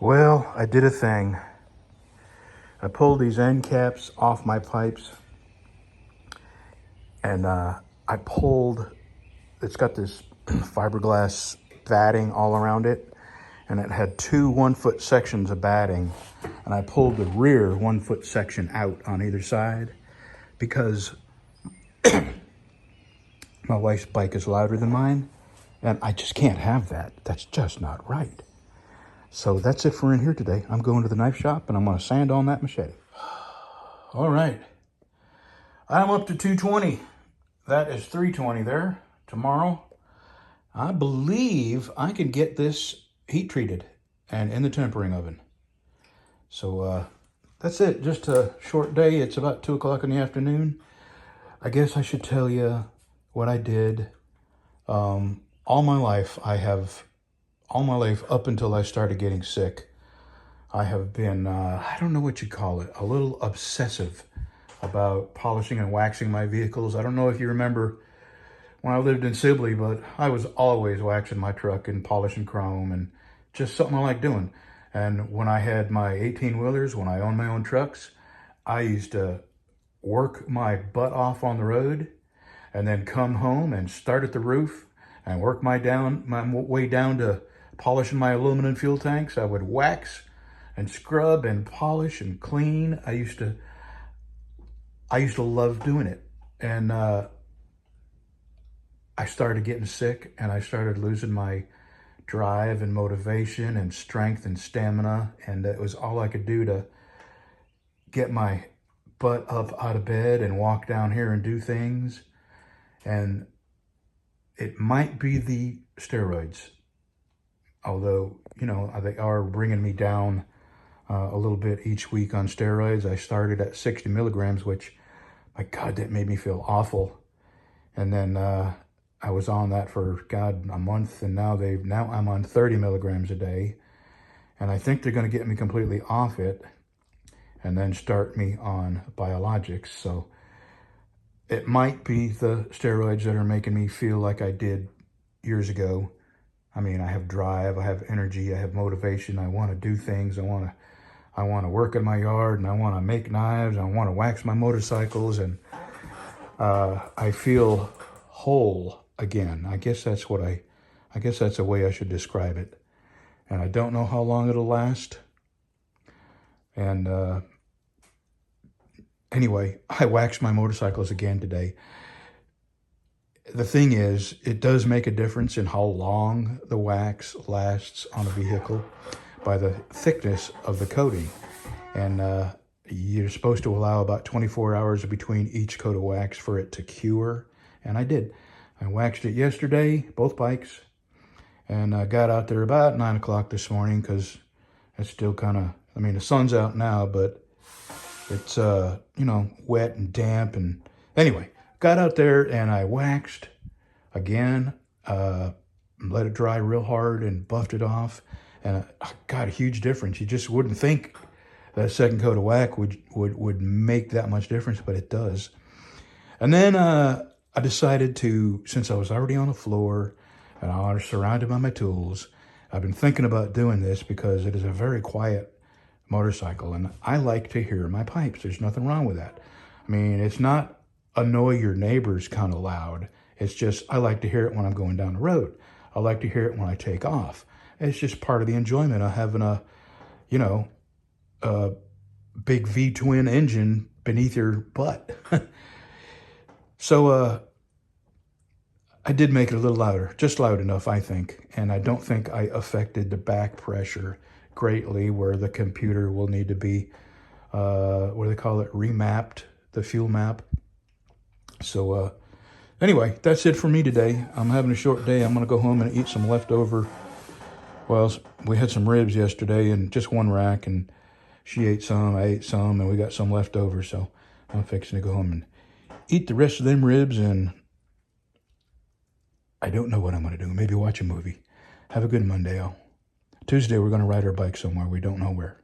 Well, I did a thing. I pulled these end caps off my pipes and I pulled, it's got this fiberglass batting all around it, and it had two 1 foot sections of batting, and I pulled the rear 1 foot section out on either side because my wife's bike is louder than mine, and I just can't have that. That's just not right. So that's it for in here today. I'm going to the knife shop and I'm going to sand on that machete. All right. I'm up to 220. That is 320 there. Tomorrow, I believe I can get this heat treated and in the tempering oven. So that's it. Just a short day. It's about 2 o'clock in the afternoon. I guess I should tell you what I did. All my life up until I started getting sick, I have been, I don't know what you call it, a little obsessive about polishing and waxing my vehicles. I don't know if you remember when I lived in Sibley, but I was always waxing my truck and polishing chrome and just something I like doing. And when I had my 18-wheelers, when I owned my own trucks, I used to work my butt off on the road and then come home and start at the roof and work my way down to polishing my aluminum fuel tanks. I would wax and scrub and polish and clean. I used to love doing it. And I started getting sick and I started losing my drive and motivation and strength and stamina. And it was all I could do to get my butt up out of bed and walk down here and do things. And it might be the steroids, although, you know, they are bringing me down a little bit each week on steroids. I started at 60 milligrams, which, my God, that made me feel awful. And then I was on that for, God, a month, and now I'm on 30 milligrams a day. And I think they're going to get me completely off it and then start me on biologics. So it might be the steroids that are making me feel like I did years ago. I mean, I have drive, I have energy, I have motivation. I want to do things. I want to work in my yard, and I want to make knives. I want to wax my motorcycles, and I feel whole again. I guess that's a way I should describe it. And I don't know how long it'll last. And anyway, I waxed my motorcycles again today. The thing is, it does make a difference in how long the wax lasts on a vehicle by the thickness of the coating. And you're supposed to allow about 24 hours between each coat of wax for it to cure. And I did. I waxed it yesterday, both bikes. And I got out there about 9 o'clock this morning because it's still kind of, I mean, the sun's out now, but it's, you know, wet and damp. And anyway, got out there and I waxed again, let it dry real hard and buffed it off. And I got a huge difference. You just wouldn't think that second coat of wax would make that much difference, but it does. And then I decided to, since I was already on the floor and I was surrounded by my tools, I've been thinking about doing this because it is a very quiet motorcycle and I like to hear my pipes. There's nothing wrong with that. I mean, it's not annoy your neighbors kind of loud. It's just, I like to hear it when I'm going down the road. I like to hear it when I take off. It's just part of the enjoyment of having a, you know, a big V-twin engine beneath your butt. So I did make it a little louder, just loud enough, I think. And I don't think I affected the back pressure greatly where the computer will need to be, what do they call it, remapped, the fuel map. So anyway, that's it for me today. I'm having a short day. I'm going to go home and eat some leftover. Well, we had some ribs yesterday and just one rack, and she ate some, I ate some, and we got some left over. So I'm fixing to go home and eat the rest of them ribs, and I don't know what I'm going to do. Maybe watch a movie. Have a good Monday, all. Tuesday, we're going to ride our bike somewhere. We don't know where.